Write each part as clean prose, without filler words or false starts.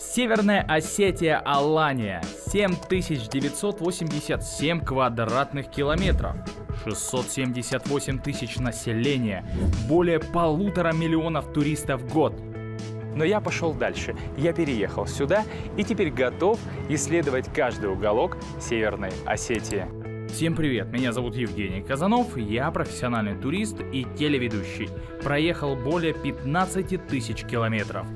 Северная Осетия, Алания. 7987 квадратных километров. 678 тысяч населения. Более 1,5 миллиона туристов в год. Но я пошел дальше. Я переехал сюда и теперь готов исследовать каждый уголок Северной Осетии. Всем привет, меня зовут Евгений Казанов, я профессиональный турист и телеведущий. Проехал более 15 тысяч километров.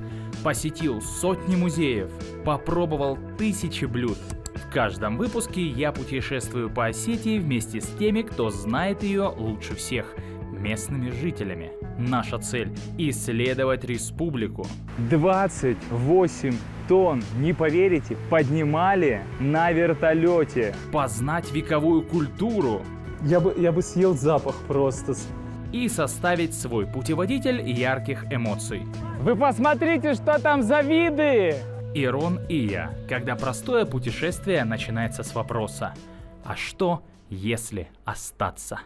Посетил сотни музеев, попробовал тысячи блюд. В каждом выпуске я путешествую по Осетии вместе с теми, кто знает ее лучше всех, местными жителями. Наша цель – исследовать республику. 28 тонн, не поверите, поднимали на вертолете. Познать вековую культуру. Я бы съел запах просто. И составить свой путеводитель ярких эмоций. Вы посмотрите, что там за виды! Ирон и я, когда простое путешествие начинается с вопроса: а что, если остаться?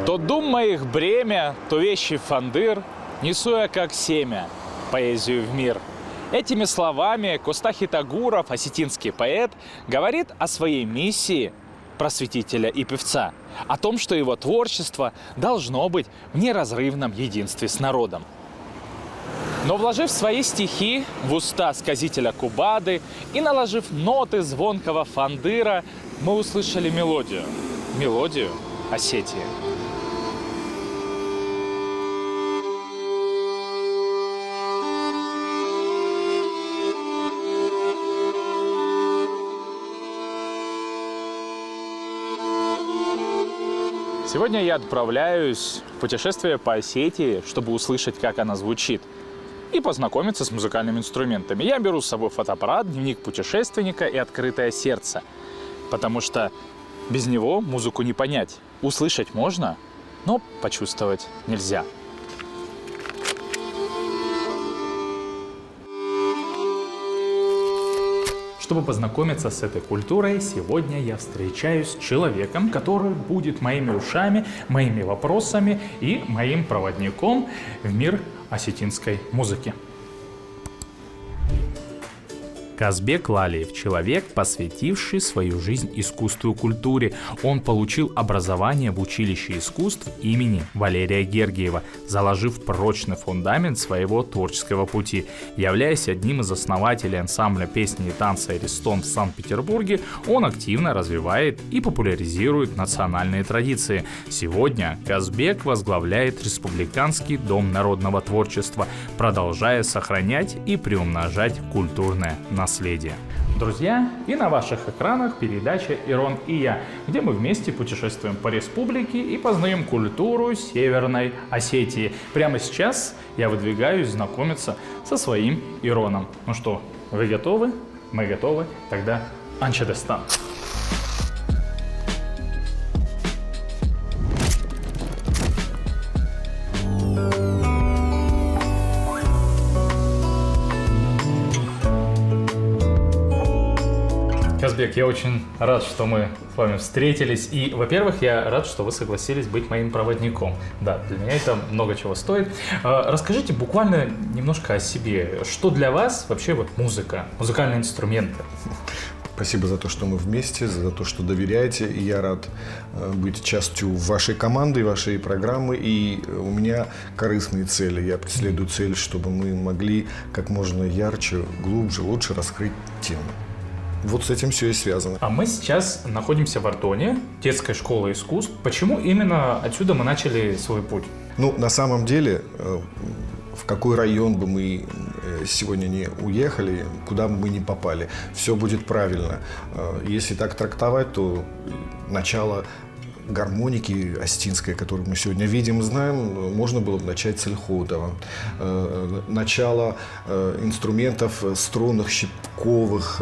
То дум моих бремя, то вещи фандыр, несу я как семя поэзию в мир. Этими словами Костахи Тагуров, осетинский поэт, говорит о своей миссии просветителя и певца, о том, что его творчество должно быть в неразрывном единстве с народом. Но вложив свои стихи в уста сказителя Кубады и наложив ноты звонкого фандыра, мы услышали мелодию Осетии. Сегодня я отправляюсь в путешествие по Осетии, чтобы услышать, как она звучит, и познакомиться с музыкальными инструментами. Я беру с собой фотоаппарат, дневник путешественника и открытое сердце, потому что без него музыку не понять. Услышать можно, но почувствовать нельзя. Чтобы познакомиться с этой культурой, сегодня я встречаюсь с человеком, который будет моими ушами, моими вопросами и моим проводником в мир осетинской музыки. Казбек Лалиев – человек, посвятивший свою жизнь искусству и культуре. Он получил образование в училище искусств имени Валерия Гергиева, заложив прочный фундамент своего творческого пути. Являясь одним из основателей ансамбля песни и танца «Эристон» в Санкт-Петербурге, он активно развивает и популяризирует национальные традиции. Сегодня Казбек возглавляет Республиканский дом народного творчества, продолжая сохранять и приумножать культурное наследие. Друзья, и на ваших экранах передача «Ирон и я», где мы вместе путешествуем по республике и познаем культуру Северной Осетии. Прямо сейчас я выдвигаюсь знакомиться со своим Ироном. Ну что, вы готовы? Мы готовы? Тогда Анчадестан. Казбек, я очень рад, что мы с вами встретились. И, во-первых, я рад, что вы согласились быть моим проводником. Да, для меня это много чего стоит. Расскажите буквально немножко о себе. Что для вас вообще вот музыка, музыкальные инструменты? Спасибо за то, что мы вместе, за то, что доверяете. И я рад быть частью вашей команды, вашей программы. И у меня корыстные цели. Я преследую цель, чтобы мы могли как можно ярче, глубже, лучше раскрыть тему. Вот с этим все и связано. А мы сейчас находимся в Ардоне, детская школа искусств. Почему именно отсюда мы начали свой путь? Ну, на самом деле, в какой район бы мы сегодня не уехали, куда бы мы ни попали, все будет правильно. Если так трактовать, то начало гармоники осетинской, которую мы сегодня видим и знаем, можно было бы начать с Ильхотова. Начало инструментов струнных, Ковых.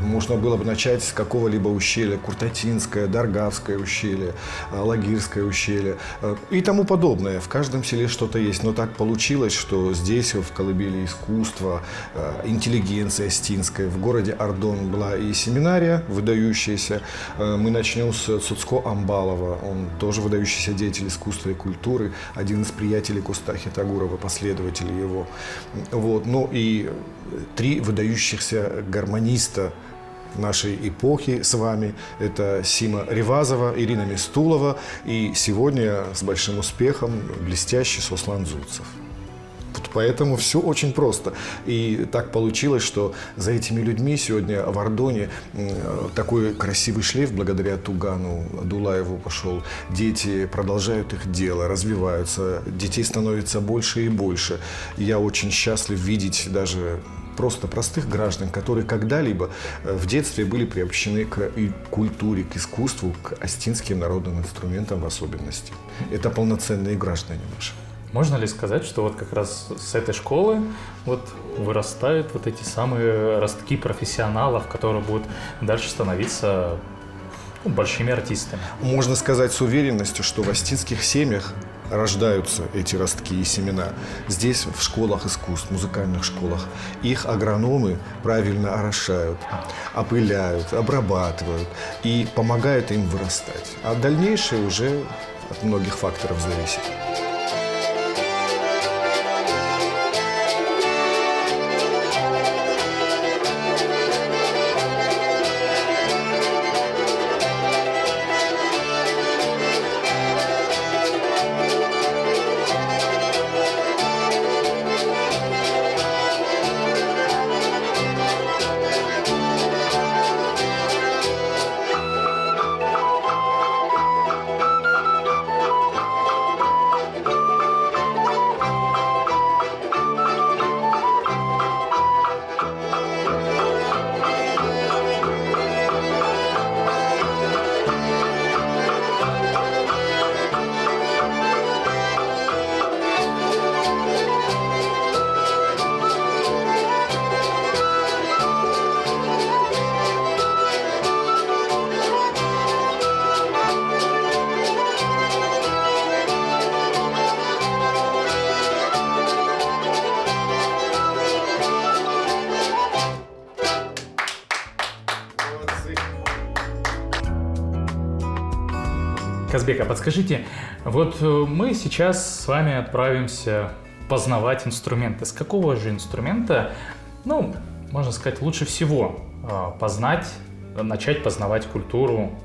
Можно было бы начать с какого-либо ущелья. Куртатинское, Даргавское ущелье, Лагирское ущелье и тому подобное. В каждом селе что-то есть. Но так получилось, что здесь, в колыбели искусства, интеллигенция остинская, в городе Ардон была и семинария выдающаяся. Мы начнем с Цуцко Амбалова. Он тоже выдающийся деятель искусства и культуры, один из приятелей Костахи Тагурова, последователей его. Вот. Ну и 3 выдающихся гармониста нашей эпохи с вами. Это Сима Ревазова, Ирина Местулова и сегодня с большим успехом блестящий Сослан Зуцев. Вот поэтому все очень просто. И так получилось, что за этими людьми сегодня в Ардоне такой красивый шлейф благодаря Тугану Дулаеву пошел. Дети продолжают их дело, развиваются, детей становится больше и больше. Я очень счастлив видеть даже просто простых граждан, которые когда-либо в детстве были приобщены к культуре, к искусству, к остинским народным инструментам в особенности. Это полноценные граждане наши. Можно ли сказать, что вот как раз с этой школы вот вырастают вот эти самые ростки профессионалов, которые будут дальше становиться большими артистами? Можно сказать с уверенностью, что в остинских семьях рождаются эти ростки и семена. Здесь, в школах искусств, музыкальных школах, их агрономы правильно орошают, опыляют, обрабатывают и помогают им вырастать. А дальнейшее уже от многих факторов зависит. Казбек, а подскажите, вот мы сейчас с вами отправимся познавать инструменты. С какого же инструмента, ну, можно сказать, лучше всего начать познавать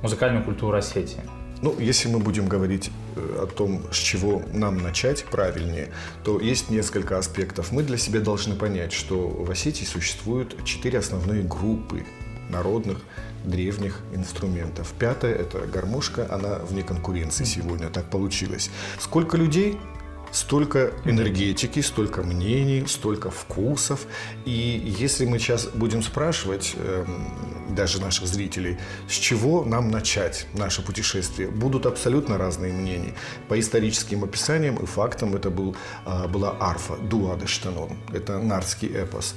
музыкальную культуру Осетии? Ну, если мы будем говорить о том, с чего нам начать правильнее, то есть несколько аспектов. Мы для себя должны понять, что в Осетии существуют 4 основные группы народных древних инструментов. 5-я – это гармошка, она вне конкуренции сегодня, так получилось. Сколько людей, столько энергетики, столько мнений, столько вкусов. И если мы сейчас будем спрашивать даже наших зрителей, с чего нам начать наше путешествие, будут абсолютно разные мнения. По историческим описаниям и фактам это была арфа, дуадештанон. Это нардский эпос.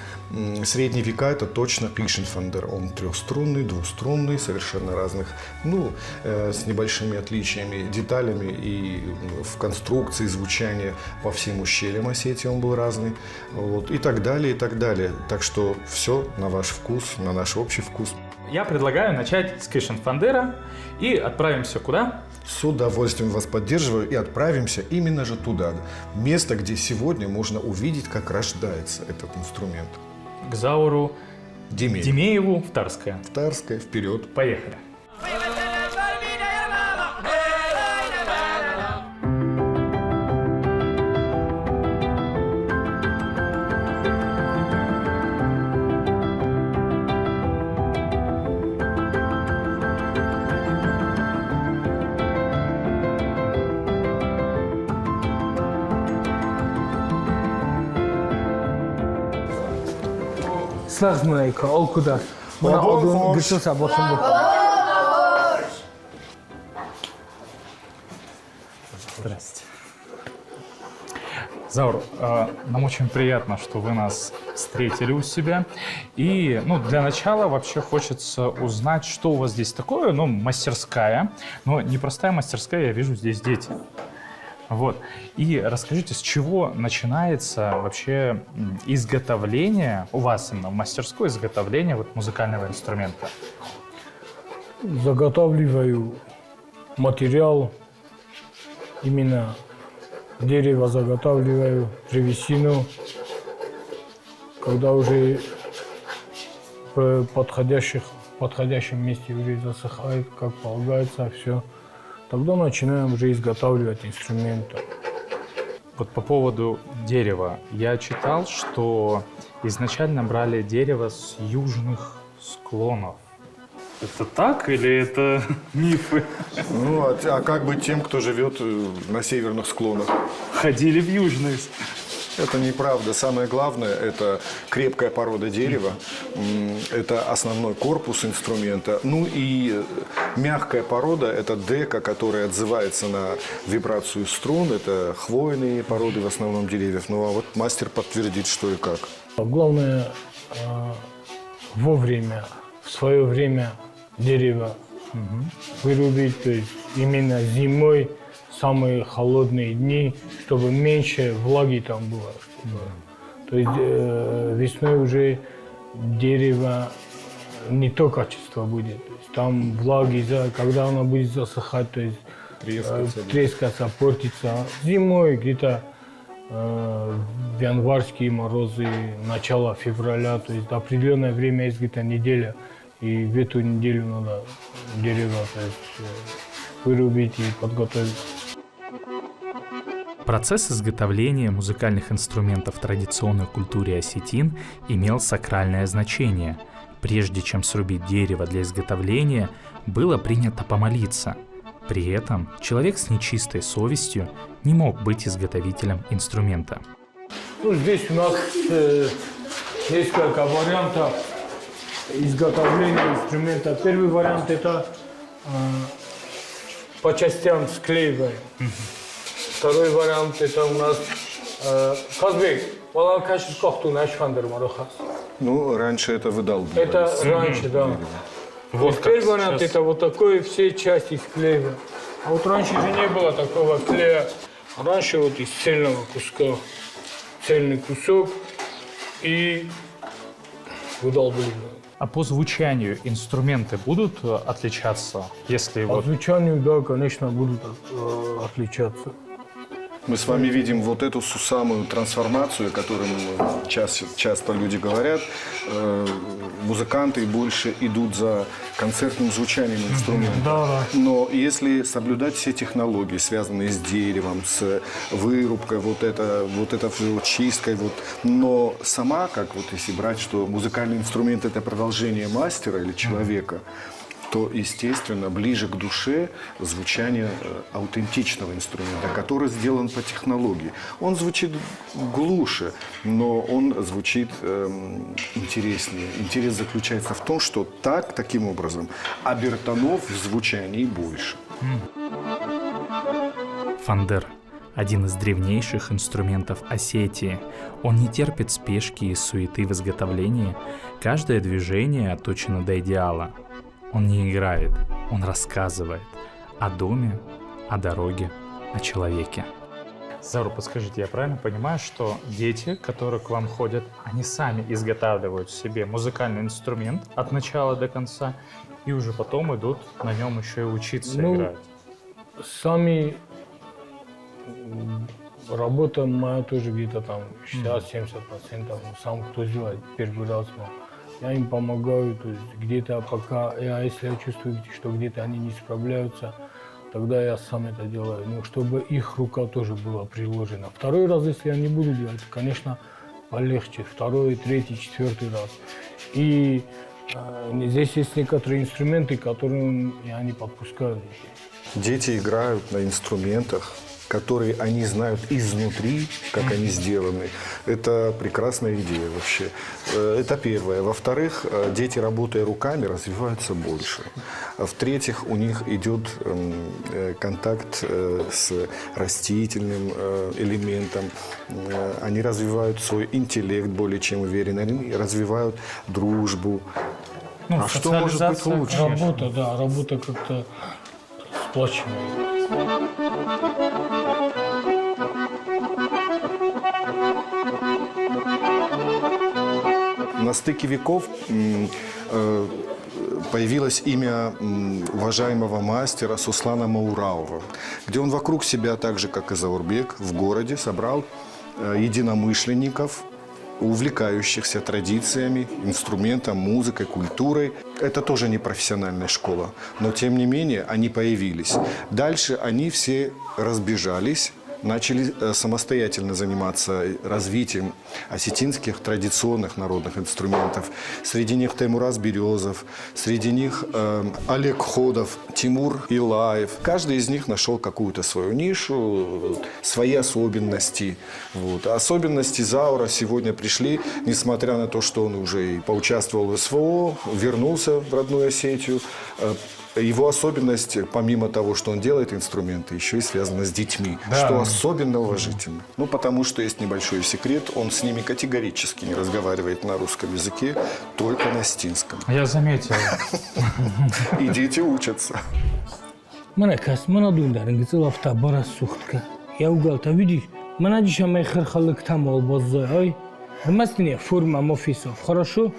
Средние века – это точно кишенфандер. Он трехструнный, двуструнный, совершенно разных, с небольшими отличиями, деталями и в конструкции, звучания. По всем ущельям Осетии он был разный. Вот, и так далее, и так далее. Так что все на ваш вкус, на наш общий вкус. Я предлагаю начать с кишенфандера и отправимся куда? С удовольствием вас поддерживаю и отправимся именно же туда. Место, где сегодня можно увидеть, как рождается этот инструмент. К Зауру Демееву в Тарское. В Тарское, вперед. Поехали. Слазмайка, ол куда? Мына одон гүрсөсө бошун бу. Здрасте. Заур, нам очень приятно, что вы нас встретили у себя. И, для начала вообще хочется узнать, что у вас здесь такое. Мастерская. Но не простая мастерская, я вижу здесь дети. Вот. И расскажите, с чего начинается вообще изготовление, у вас именно в мастерской изготовление музыкального инструмента? Заготавливаю материал, именно дерево заготавливаю, древесину. Когда уже в подходящем месте уже засыхает, как полагается, все, тогда начинаем уже изготавливать инструменты. Вот по поводу дерева. Я читал, что изначально брали дерево с южных склонов. Это так или это мифы? А как быть тем, кто живет на северных склонах? Ходили в южные. Это неправда. Самое главное – это крепкая порода дерева, это основной корпус инструмента. И мягкая порода – это дека, которая отзывается на вибрацию струн. Это хвойные породы в основном деревьев. Мастер подтвердит, что и как. Главное вовремя, в свое время дерево вырубить, то есть именно зимой, самые холодные дни, чтобы меньше влаги там было. То есть весной уже дерево не то качество будет. То есть там влаги, когда оно будет засыхать, то есть трескаться, портиться. Зимой где-то в январские морозы, начало февраля, то есть определенное время есть где-то неделя. И в эту неделю надо дерево вырубить и подготовить. Процесс изготовления музыкальных инструментов в традиционной культуре осетин имел сакральное значение. Прежде чем срубить дерево для изготовления, было принято помолиться. При этом человек с нечистой совестью не мог быть изготовителем инструмента. Здесь у нас несколько вариантов изготовления инструмента. Первый вариант – это по частям склеиваем. Второй вариант – это у нас Казбек. Раньше это выдалбливали. Это раньше, да. Первый вариант – это вот такой, все части склеиваем. А раньше же не было такого клея. Раньше из цельного куска, цельный кусок и выдалбливаем. А по звучанию инструменты будут отличаться, если По звучанию, да, конечно, будут отличаться. Мы с вами видим эту самую трансформацию, о которой часто люди говорят. Музыканты больше идут за концертным звучанием инструмента. Да. Но если соблюдать все технологии, связанные с деревом, с вырубкой, это все чисткой, но сама, как если брать, что музыкальный инструмент – это продолжение мастера или человека, то, естественно, ближе к душе звучание аутентичного инструмента, который сделан по технологии. Он звучит глуше, но он звучит интереснее. Интерес заключается в том, что таким образом, обертонов в звучании больше. Фандыр – один из древнейших инструментов Осетии. Он не терпит спешки и суеты в изготовлении. Каждое движение отточено до идеала. Он не играет, он рассказывает о доме, о дороге, о человеке. Зару, подскажите, я правильно понимаю, что дети, которые к вам ходят, они сами изготавливают себе музыкальный инструмент от начала до конца и уже потом идут на нем еще и учиться играть? Сами работа моя тоже где-то там 60-70%. Сам кто делает первый раз, я им помогаю, то есть где-то пока, если я чувствую, что где-то они не справляются, тогда я сам это делаю, чтобы их рука тоже была приложена. Второй раз, если я не буду делать, конечно, полегче. Второй, третий, четвертый раз. И здесь есть некоторые инструменты, которые я не подпускаю. Дети играют на инструментах которые они знают изнутри, как они сделаны. Это прекрасная идея вообще. Это первое. Во-вторых, дети, работая руками, развиваются больше. А в-третьих, у них идет контакт с растительным элементом. Они развивают свой интеллект более чем уверенно. Они развивают дружбу. Ну, А что может быть социализация, лучше? Работа, да, работа как-то сплачивает. На стыке веков появилось имя уважаемого мастера Суслана Мауралова, где он вокруг себя, так же, как и Заурбек, в городе собрал единомышленников, увлекающихся традициями, инструментом, музыкой, культурой. Это тоже не профессиональная школа, но тем не менее они появились. Дальше они все разбежались, начали самостоятельно заниматься развитием осетинских традиционных народных инструментов. Среди них Таймураз Березов, среди них Олег Ходов, Тимур Илаев. Каждый из них нашел какую-то свою нишу, свои особенности. Вот. Особенности Заура сегодня пришли, несмотря на то, что он уже и поучаствовал в СВО, вернулся в родную Осетию. Его особенность, помимо того, что он делает инструменты, еще и связана с детьми, что особенно уважительно. Ну, потому что есть небольшой секрет, он с ними категорически не разговаривает на русском языке, только на осетинском. Я заметил. И дети учатся. Манакас, манадундарин, гцелафта барасухтка. Я угалта, видишь, манадиша майхархалык тамал баззай, ай. Мастине форма мофисов, хорошо?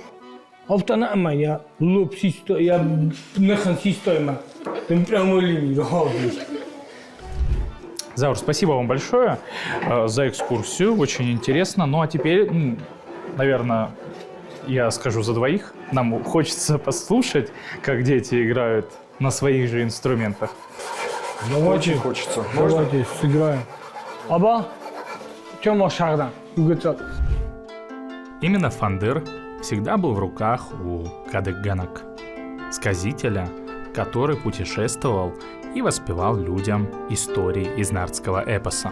Автона моя лоб систо, я нахан система. Ты прямо линию ходишь. Заур, спасибо вам большое за экскурсию, очень интересно. Ну а теперь, наверное, я скажу за двоих. Нам хочется послушать, как дети играют на своих же инструментах. Давайте, Хочется. Можно? давайте сыграем. Аба, чё шагдан? Именно фандыр всегда был в руках у Кадык-Ганак, сказителя, который путешествовал и воспевал людям истории из нардского эпоса.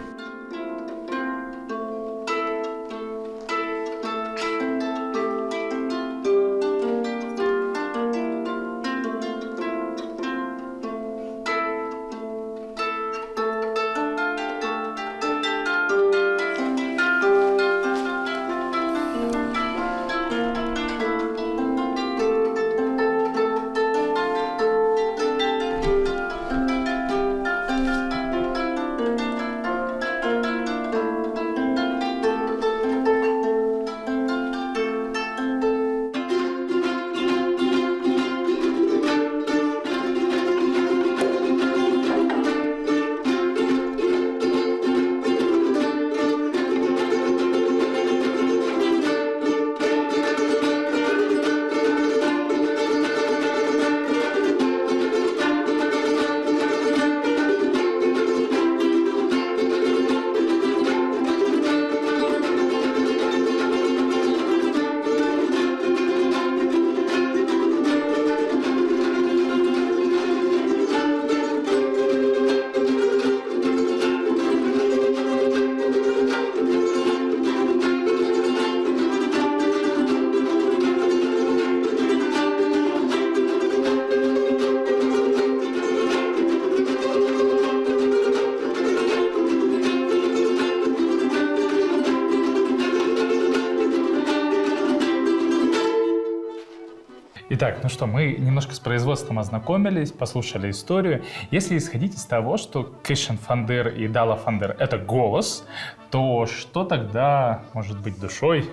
Итак, ну что, мы немножко с производством ознакомились, послушали историю. Если исходить из того, что Кышин Фандыр и Дала Фандыр — это голос, то что тогда может быть душой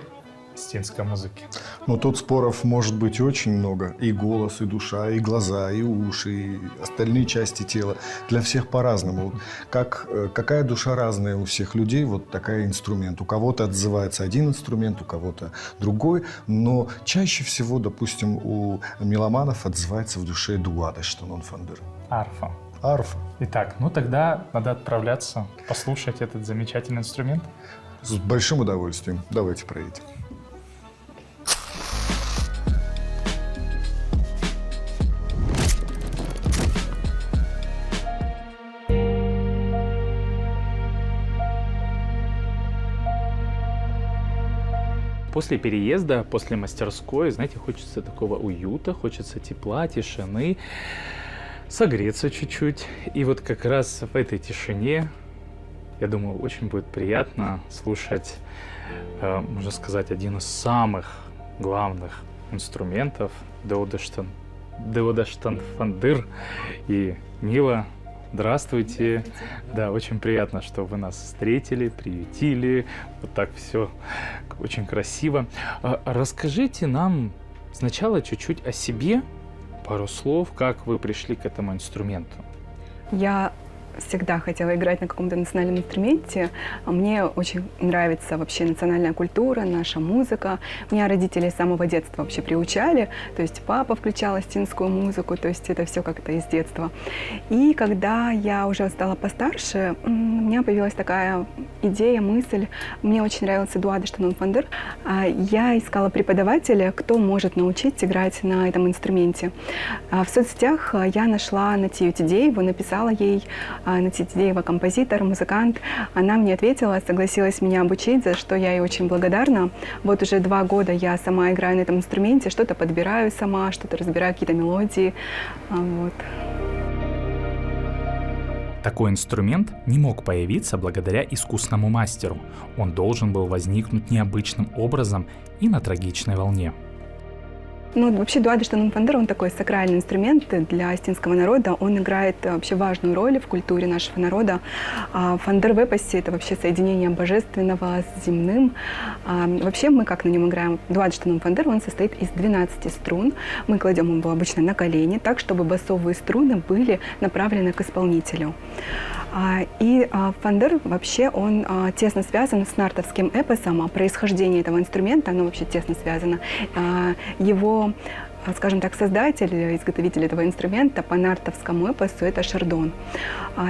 осетинской музыки? Но тут споров может быть очень много. И голос, и душа, и глаза, и уши, и остальные части тела. Для всех по-разному. Какая душа разная у всех людей, вот такая инструмент. У кого-то отзывается один инструмент, у кого-то другой. Но чаще всего, допустим, у меломанов отзывается в душе дуада, что он фандыр. Арфа. Арфа. Итак, ну тогда надо отправляться послушать этот замечательный инструмент. С большим удовольствием. Давайте проедем. после переезда, после мастерской, знаете, хочется такого уюта, хочется тепла, тишины, согреться чуть-чуть. И вот как раз в этой тишине, я думаю, очень будет приятно слушать, можно сказать, один из самых главных инструментов Деодаштан Фандыр. И Мила, здравствуйте. Да, очень приятно, что вы нас встретили, приютили. Вот так все очень красиво. Расскажите нам сначала чуть-чуть о себе, пару слов, как вы пришли к этому инструменту. Я всегда хотела играть на каком-то национальном инструменте. Мне очень нравится вообще национальная культура, наша музыка. Меня родители с самого детства вообще приучали. То есть папа включал осетинскую музыку, то есть это все как-то из детства. И когда я уже стала постарше, у меня появилась такая идея, мысль. Мне очень нравился Деодаштан Фандыр. Я искала преподавателя, кто может научить играть на этом инструменте. В соцсетях я нашла Натию Тидееву, написала ей. Натия Тидеева, композитор, музыкант. Она мне ответила, согласилась меня обучить, за что я ей очень благодарна. Вот уже 2 года я сама играю на этом инструменте, что-то подбираю сама, что-то разбираю, какие-то мелодии. Вот. Такой инструмент не мог появиться благодаря искусному мастеру. Он должен был возникнуть необычным образом и на трагичной волне. Ну, вообще Деодаштан Фандыр, он такой сакральный инструмент для осетинского народа. Он играет вообще важную роль в культуре нашего народа. Фандыр в эпосе — это вообще соединение божественного с земным. Вообще мы как на нем играем? Деодаштан Фандыр, он состоит из 12 струн. Мы кладем его обычно на колени, так, чтобы басовые струны были направлены к исполнителю. И фандыр вообще он тесно связан с нартовским эпосом. Происхождение этого инструмента, оно вообще тесно связано. Его, скажем так, создатель, изготовитель этого инструмента по нартовскому эпосу — это Шардон.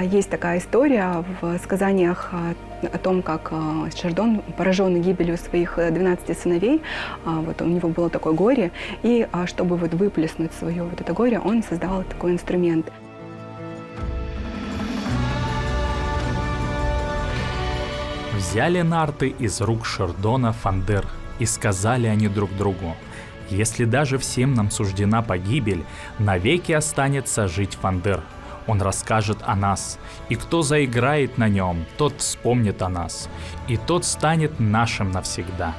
Есть такая история в сказаниях о том, как Шардон, пораженный гибелью своих 12 сыновей, вот у него было такое горе, и чтобы вот выплеснуть свое вот это горе, он создал такой инструмент. Взяли нарты из рук Шардона Фандыр, и сказали они друг другу: «Если даже всем нам суждена погибель, навеки останется жить Фандыр. Он расскажет о нас, и кто заиграет на нем, тот вспомнит о нас, и тот станет нашим навсегда».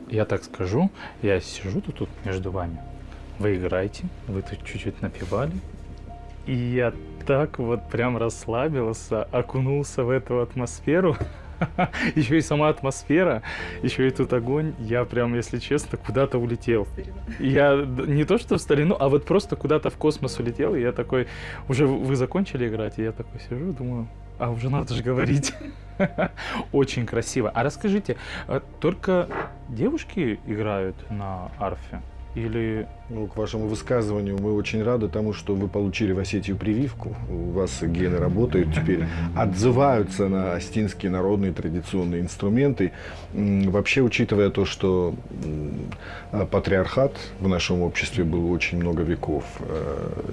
Я так скажу, я сижу тут между вами, вы играете, вы тут чуть-чуть напевали, и я так вот прям расслабился, окунулся в эту атмосферу, еще и сама атмосфера, еще и тут огонь, я прям, если честно, куда-то улетел. Я не то что в старину, а вот просто куда-то в космос улетел, и я такой, уже вы закончили играть, и я такой сижу, думаю, а уже надо же говорить. Очень красиво. А расскажите, только девушки играют на арфе? Или... Ну, к вашему высказыванию мы очень рады тому, что вы получили в Осетию прививку. У вас гены работают теперь, отзываются на осетинские народные традиционные инструменты. Вообще, учитывая то, что патриархат в нашем обществе был очень много веков,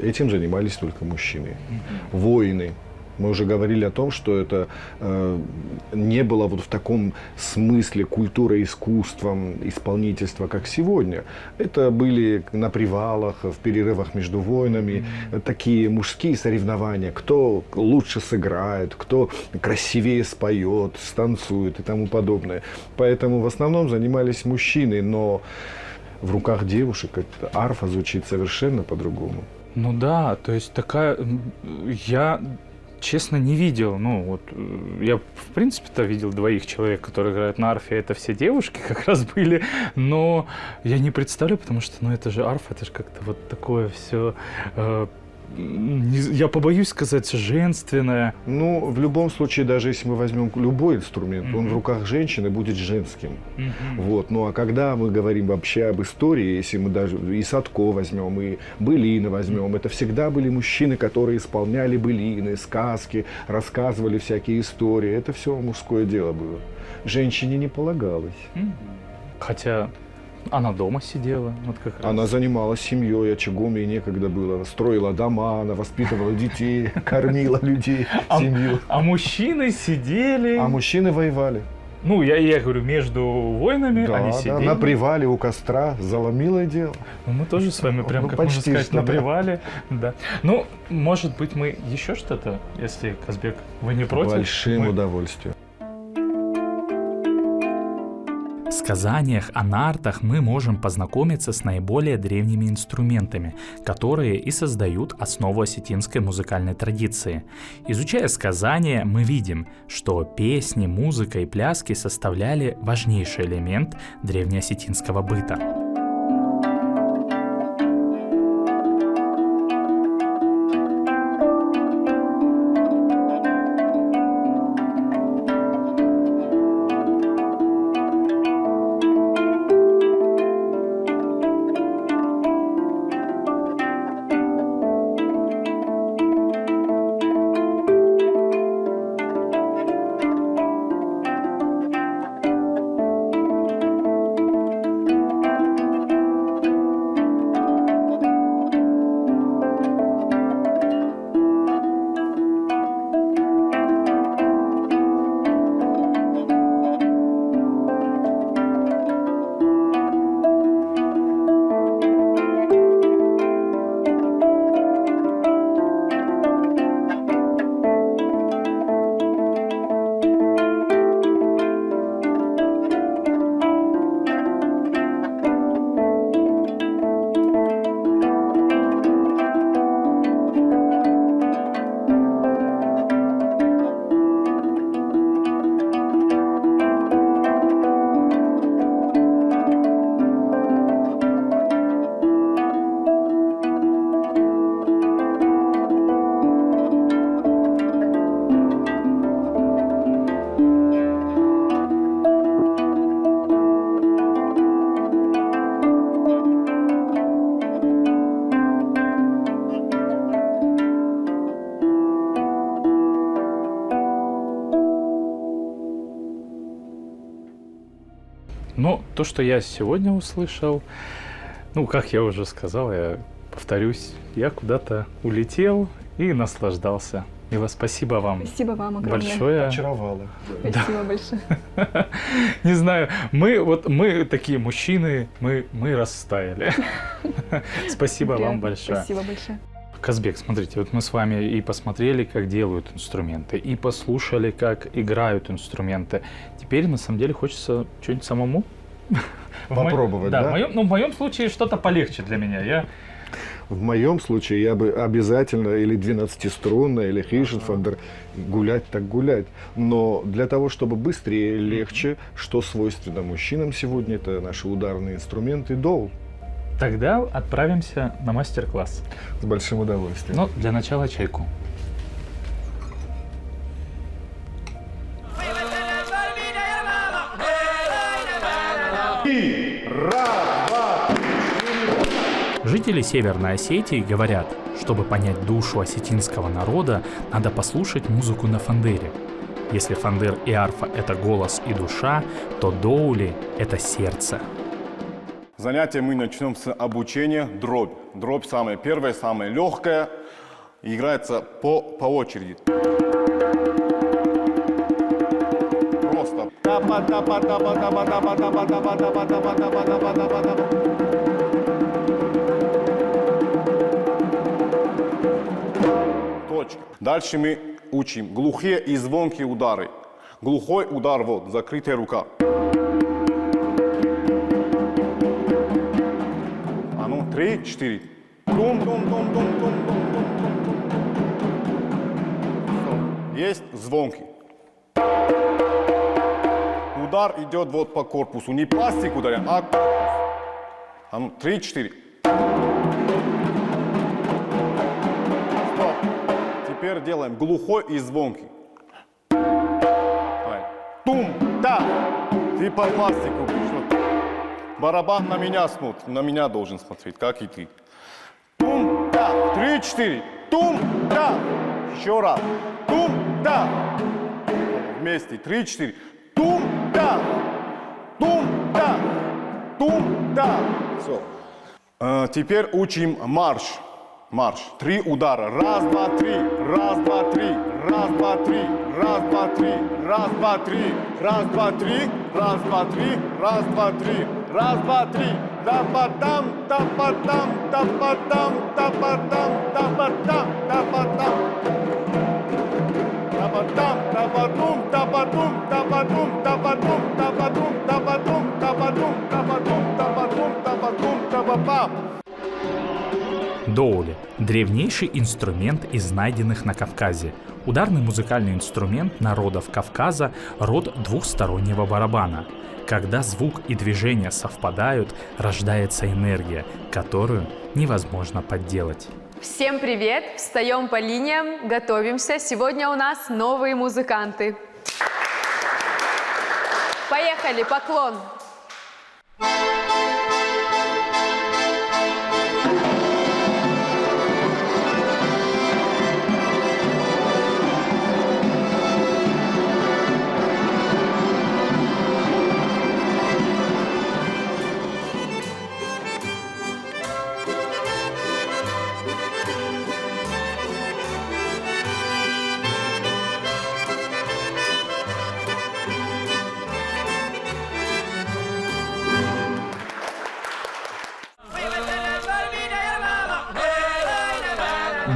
этим занимались только мужчины. Воины, Мы уже говорили о том, что это не было вот в таком смысле культура искусства, исполнительства, как сегодня. Это были на привалах, в перерывах между войнами, такие мужские соревнования, кто лучше сыграет, кто красивее споет, станцует и тому подобное. Поэтому в основном занимались мужчины, но в руках девушек эта арфа звучит совершенно по-другому. Ну да, то есть такая... Я, честно, не видел. Ну вот, я в принципе-то видел двоих человек, которые играют на арфе. Это все девушки как раз были. Но я не представляю, потому что, ну это же арфа, это же как-то вот такое все... я побоюсь сказать, женственное. Ну, в любом случае, даже если мы возьмем любой инструмент, он в руках женщины будет женским. Вот. Ну, а когда мы говорим вообще об истории, если мы даже и Садко возьмем, и былины возьмем, это всегда были мужчины, которые исполняли былины, сказки, рассказывали всякие истории. Это все мужское дело было. Женщине не полагалось. Хотя... Она дома сидела, вот как раз. Она занималась семьей, очагом, ей некогда было. Строила дома, она воспитывала детей, кормила людей, семью. А мужчины сидели... А мужчины воевали. Ну, я говорю, между войнами Да, они да, сидели. на привале у костра, заломилое дело. Ну, мы тоже с вами прям, Ну, как можно почти сказать, что, на да. привале. Да. Ну, может быть, мы еще что-то, если, Казбек, вы не против? Большим Мы- удовольствием. В сказаниях о нартах мы можем познакомиться с наиболее древними инструментами, которые и создают основу осетинской музыкальной традиции. Изучая сказания, мы видим, что песни, музыка и пляски составляли важнейший элемент древнеосетинского быта. Но то, что я сегодня услышал, ну, как я уже сказал, я повторюсь, я куда-то улетел и наслаждался. Мила, спасибо вам. Спасибо вам огромное. Большое. Очаровало. Спасибо большое. Не знаю, мы такие мужчины, мы растаяли. Спасибо вам большое. Спасибо большое. Казбек, смотрите, вот мы с вами и посмотрели, как делают инструменты, и послушали, как играют инструменты. Теперь, на самом деле, хочется что-нибудь самому Попробовать, да? В моем случае что-то полегче для меня. В моем случае я бы обязательно или 12-струнная, или Хиршенфендер гулять так гулять. Но для того, чтобы быстрее, легче, что свойственно мужчинам сегодня, это наши ударные инструменты доул. Тогда отправимся на мастер-класс. С большим удовольствием. Но для начала чайку. Жители Северной Осетии говорят, чтобы понять душу осетинского народа, надо послушать музыку на фандыре. Если фандыр и арфа – это голос и душа, то доули – это сердце. Занятие мы начнем с обучения дробь. Дробь самая первая, самая легкая. Играется по очереди. Точка. Дальше мы учим глухие и звонкие удары. Глухой удар, вот, закрытая рука. А ну, 3, 4. Есть звонкий. Удар идет вот по корпусу. Не пластик ударяем, а корпус. А ну, 3, 4. Стоп. Теперь делаем глухой и звонкий. Давай. Тум, да. Ты по пластику пришел. Барабан на меня смотрит. На меня должен смотреть, как и ты. Тум, да. 3, 4. Тум, да. Еще раз. Тум, да. Вместе. 3, 4. Тум, да. Тум, да. Тум, да. Все. Теперь учим марш. Марш. 3 удара. Раз, два, три. Раз, два, три. Раз, два, три. Раз, два, три. Раз, два, три. Раз, два, три. Раз, два, три. Раз, два, три. Раз, два, три. Та-па-там, та-па-там, та-па-там, та-па-там, та-па-там, та-па-там. Та-па-там, та-па-тум, та-па-тум, та-па-тум, та-па-тум, та-па-тум, та-па-тум, та-па-тум, та-па-тум, та-па-тум, та-па-тум, та-па-пам. Доули – древнейший инструмент из найденных на Кавказе. Ударный музыкальный инструмент народов Кавказа – род двухстороннего барабана. Когда звук и движение совпадают, рождается энергия, которую невозможно подделать. Всем привет! Встаем по линиям, готовимся. Сегодня у нас новые музыканты. Поехали, поклон!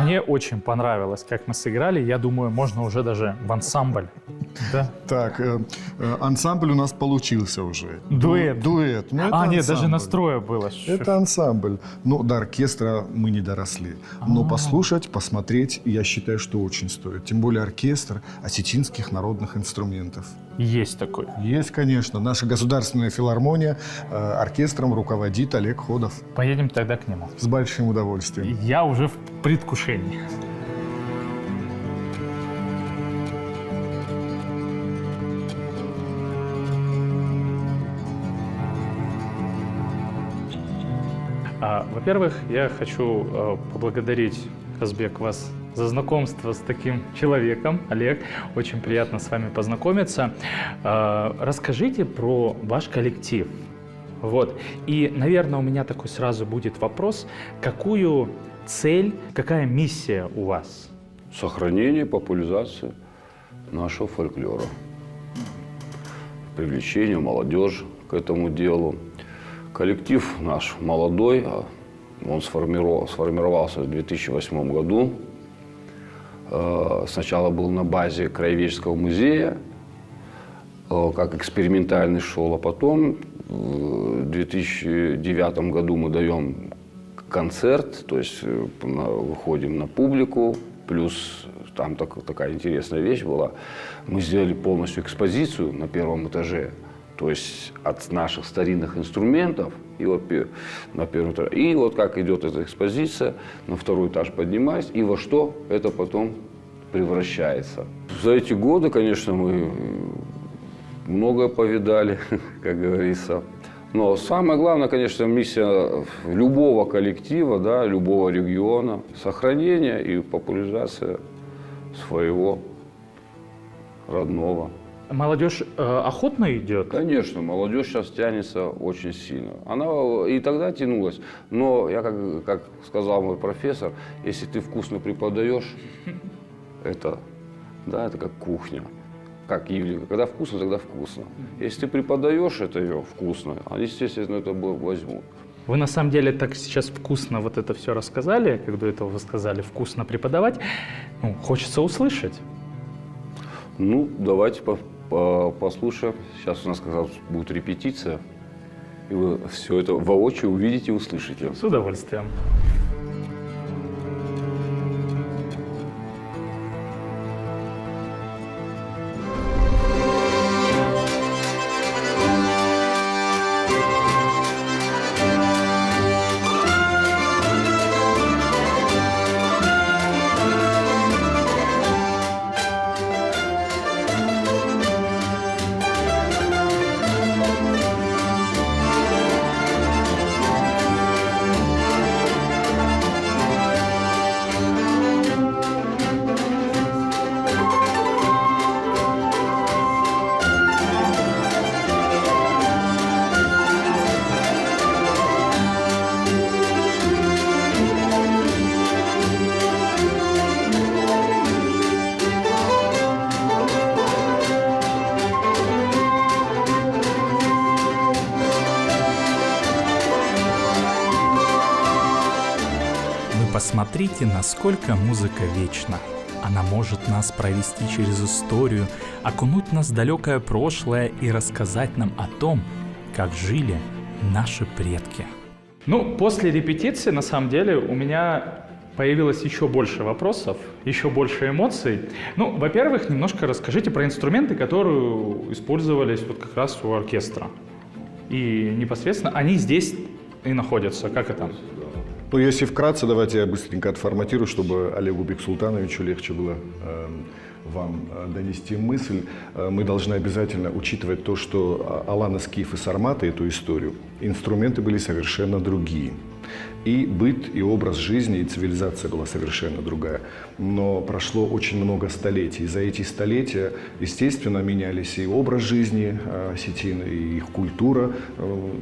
Мне очень понравилось, как мы сыграли. Я думаю, можно уже даже в ансамбль. Да? Так, ансамбль у нас получился уже. Дуэт. Дуэт. Ну, это Нет, даже ансамбль. настроя было. Это ансамбль. Но до оркестра мы не доросли. Но послушать, посмотреть, я считаю, что очень стоит. Тем более оркестр осетинских народных инструментов. Есть такой. Есть, конечно. Наша государственная филармония оркестром руководит Олег Ходов. Поедем тогда к нему. С большим удовольствием. Я уже в предвкушении. Во-первых, я хочу поблагодарить, Казбек, вас за знакомство с таким человеком. Олег, очень приятно с вами познакомиться. Расскажите про ваш коллектив. Вот. И, наверное, у меня такой сразу будет вопрос. Какую цель, какая миссия у вас? Сохранение, популяризация нашего фольклора. Привлечение молодежи к этому делу. Коллектив наш молодой, он сформировался в 2008 году. Сначала был на базе Краеведческого музея, как экспериментальный шел, а потом в 2009 году мы даем концерт, то есть выходим на публику, плюс там такая интересная вещь была, мы сделали полностью экспозицию на первом этаже, то есть от наших старинных инструментов, и вот на первом этаже. И вот как идет эта экспозиция, на второй этаж поднимаясь, и во что это потом превращается. За эти годы, конечно, мы многое повидали, как говорится. Но самое главное, конечно, миссия любого коллектива, да, любого региона – сохранение и популяризация своего родного. Молодежь охотно идет? Конечно, молодежь сейчас тянется очень сильно. Она и тогда тянулась, но я, как сказал мой профессор, если ты вкусно преподаешь, это как кухня. как явление. Когда вкусно, тогда вкусно. Если ты преподаешь это ее вкусно, они, естественно, это возьмут. Вы на самом деле так сейчас вкусно вот это все рассказали, как до этого вы сказали, вкусно преподавать. Ну, хочется услышать. Ну, давайте послушаем. Сейчас у нас как раз будет репетиция, и вы все это воочию увидите и услышите. С удовольствием. Посмотрите, насколько музыка вечна. Она может нас провести через историю, окунуть нас в далекое прошлое и рассказать нам о том, как жили наши предки. Ну, после репетиции, на самом деле, у меня появилось еще больше вопросов, еще больше эмоций. Ну, во-первых, немножко расскажите про инструменты, которые использовались вот как раз у оркестра. И непосредственно они здесь и находятся. Как это? Ну, если вкратце, давайте я быстренько отформатирую, чтобы Олегу Бексултановичу легче было вам донести мысль. Мы должны обязательно учитывать то, что Алана, Скиф и Сарматы, эту историю, инструменты были совершенно другие. И быт, и образ жизни, и цивилизация была совершенно другая. Но прошло очень много столетий. И за эти столетия, естественно, менялись и образ жизни осетин, и их культура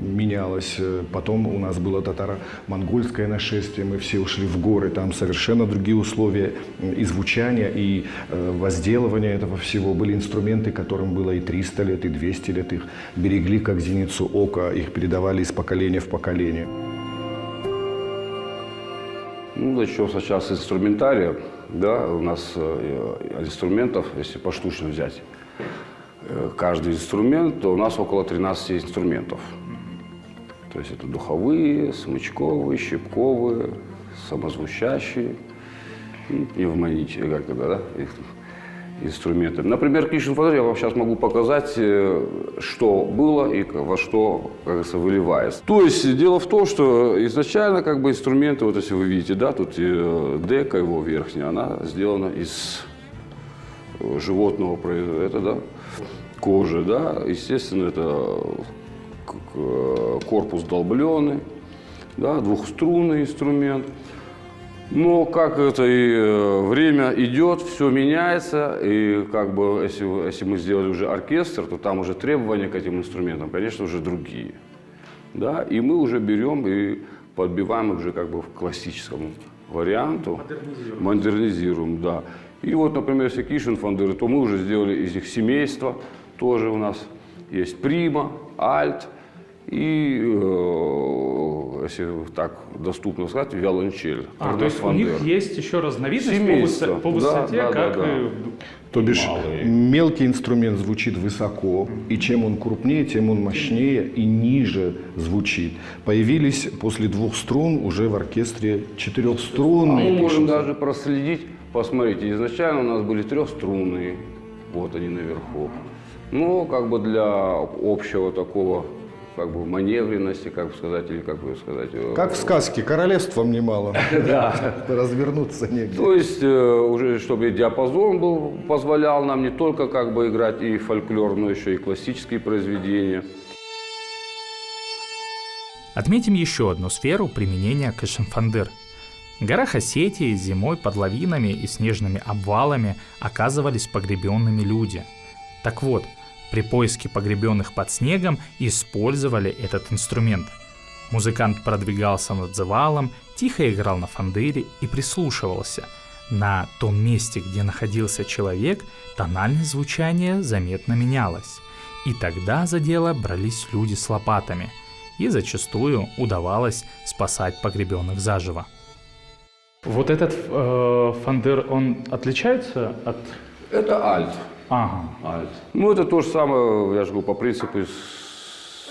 менялась. Потом у нас было татаро-монгольское нашествие, мы все ушли в горы, там совершенно другие условия и звучания, и возделывания этого всего. Были инструменты, которым было и 300 лет, и 200 лет. Их берегли как зеницу ока, их передавали из поколения в поколение. Ну, начнем сначала с инструментария. Да, у нас инструментов, если поштучно взять, каждый инструмент, то у нас около 13 инструментов. То есть это духовые, смычковые, щипковые, самозвучащие и пневмонические, как это, да, инструменты. Например, Кришн Фандыр я вам сейчас могу показать, что было и во что, как говорится, выливается. То есть дело в том, что изначально как бы инструменты, вот если вы видите, да, тут дека его верхняя, она сделана из животного, это, да, кожи, да, естественно, это корпус долбленый, да, двухструнный инструмент. Но как это и время идет, все меняется, и как бы если мы сделали уже оркестр, то там уже требования к этим инструментам, конечно, уже другие. Да? И мы уже берем и подбиваем уже как бы в классическом варианту. Модернизируем, да. И вот, например, если Кришн Фандыр, то мы уже сделали из них семейство, тоже у нас есть прима, альт. И, если так доступно сказать, виолончель. То есть у них есть еще разновидность по высоте, да, как да. То бишь мелкий инструмент звучит высоко, и чем он крупнее, тем он мощнее и ниже звучит. Появились после 2 струн уже в оркестре 4-струнные. Мы можем даже проследить, посмотрите, изначально у нас были 3-струнные, вот они наверху. Но как бы для общего такого как бы маневренности, как бы сказать, или как бы сказать. Как в сказке, королевств вам немало. Да. Развернуться негде. То есть уже чтобы диапазон был, позволял нам не только как бы играть и фольклор, но еще и классические произведения. Отметим еще одну сферу применения Кришн Фандыр. В горах Осетии зимой под лавинами и снежными обвалами оказывались погребенными люди. Так вот, при поиске погребенных под снегом использовали этот инструмент. Музыкант продвигался над завалом, тихо играл на фандыре и прислушивался. На том месте, где находился человек, тональность звучания заметно менялась. И тогда за дело брались люди с лопатами, и зачастую удавалось спасать погребенных заживо. Вот этот фандыр, он отличается от... Это альт. Ага. Альт. Ну, это то же самое, я же говорю, по принципу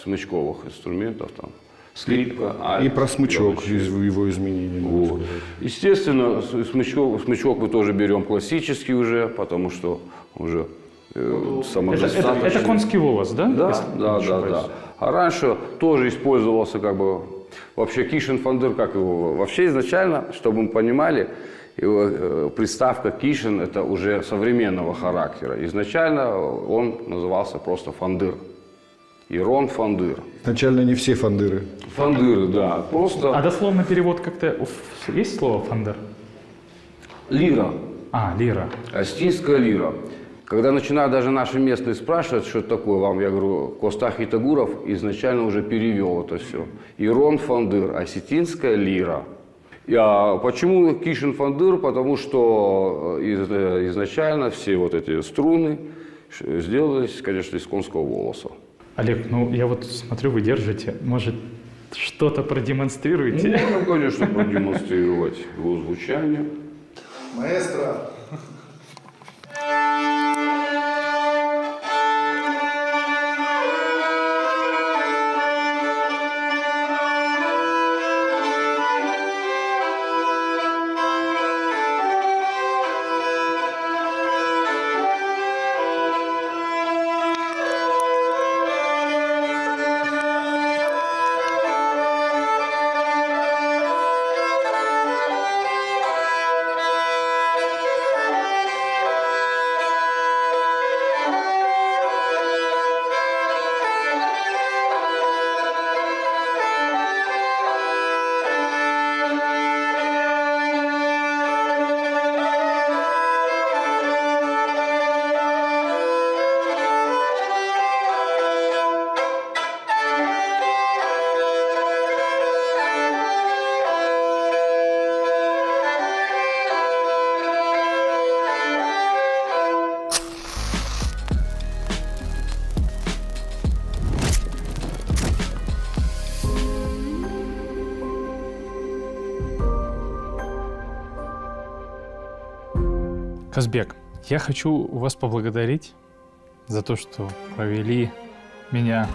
смычковых инструментов. Там. Скрипка, альт. И про смычок, клавиши. его изменения. Вот. Естественно, смычок мы тоже берем классический уже, потому что уже самодостаточный. Это конский волос, да? Да. А раньше тоже использовался как бы вообще кишин-фандыр, как его. Вообще изначально, чтобы мы понимали, приставка кишин это уже современного характера. Изначально он назывался просто фандыр. Ирон фандыр. Изначально не все фандыры. Фандыры, да. Просто А дословно перевод как-то... Есть слово фандыр? лира. Лира. Остинская лира. Когда начинают даже наши местные спрашивать, что это такое вам, я говорю, Коста Хитагуров изначально уже перевел это все. Ирон фандыр, осетинская лира. Почему кишин фандыр? Потому что изначально все вот эти струны сделались, конечно, из конского волоса. Олег, ну я вот смотрю, вы держите. Может, что-то продемонстрируете? Можно, конечно, продемонстрировать его звучание. Маэстро! Казбек, я хочу вас поблагодарить за то, что провели меня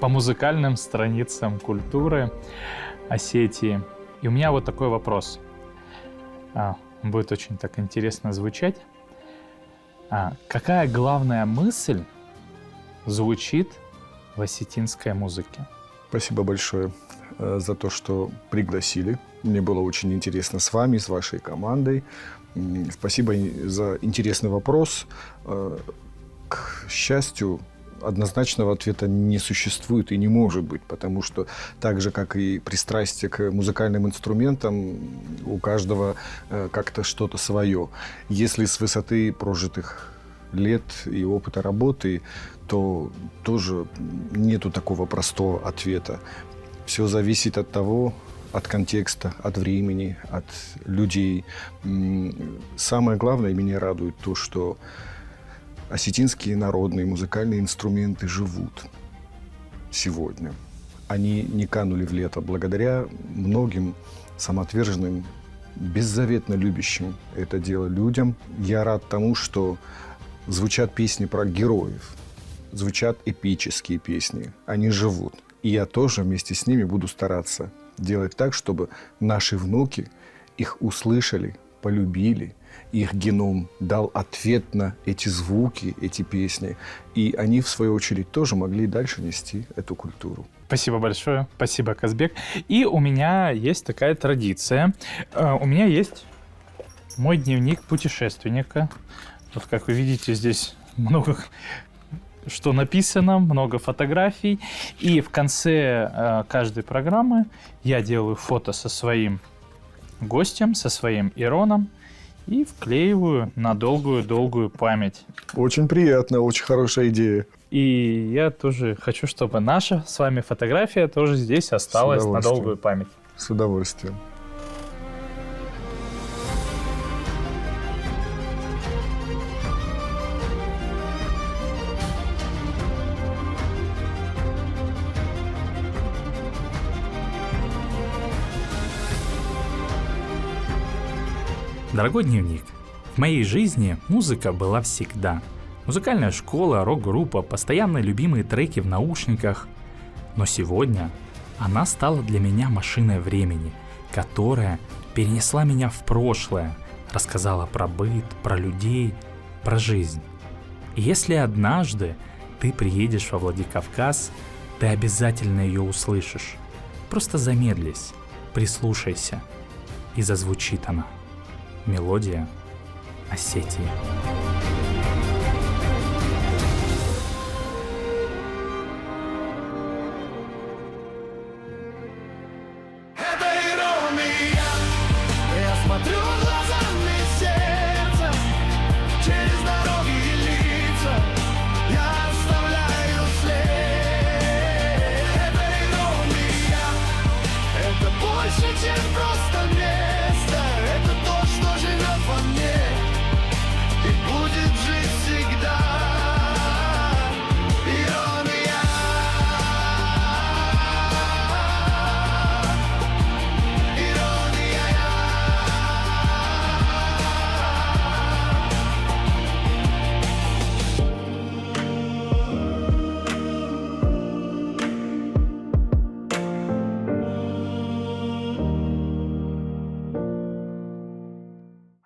по музыкальным страницам культуры Осетии. И у меня вот такой вопрос. Будет очень так интересно звучать. Какая главная мысль звучит в осетинской музыке? Спасибо большое за то, что пригласили. Мне было очень интересно с вами, с вашей командой. Спасибо за интересный вопрос. К счастью, однозначного ответа не существует и не может быть, потому что так же, как и пристрастие к музыкальным инструментам, у каждого как-то что-то свое. Если с высоты прожитых лет и опыта работы, то тоже нету такого простого ответа. Все зависит от того, от контекста, от времени, от людей. Самое главное, меня радует то, что осетинские народные музыкальные инструменты живут сегодня. Они не канули в лето благодаря многим самоотверженным, беззаветно любящим это дело людям. Я рад тому, что звучат песни про героев, звучат эпические песни, они живут. И я тоже вместе с ними буду стараться делать так, чтобы наши внуки их услышали, полюбили, их геном дал ответ на эти звуки, эти песни, и они, в свою очередь, тоже могли дальше нести эту культуру. Спасибо большое. Спасибо, Казбек. И у меня есть такая традиция. У меня есть мой дневник путешественника. Вот как вы видите, здесь много что написано, много фотографий. И в конце каждой программы я делаю фото со своим гостем, со своим Ироном и вклеиваю на долгую-долгую память. Очень приятно, очень хорошая идея. И я тоже хочу, чтобы наша с вами фотография тоже здесь осталась на долгую память. С удовольствием. Дорогой дневник, в моей жизни музыка была всегда. Музыкальная школа, рок-группа, постоянно любимые треки в наушниках. Но сегодня она стала для меня машиной времени, которая перенесла меня в прошлое, рассказала про быт, про людей, про жизнь. И если однажды ты приедешь во Владикавказ, ты обязательно ее услышишь. Просто замедлись, прислушайся, и зазвучит она. Мелодия Осетии.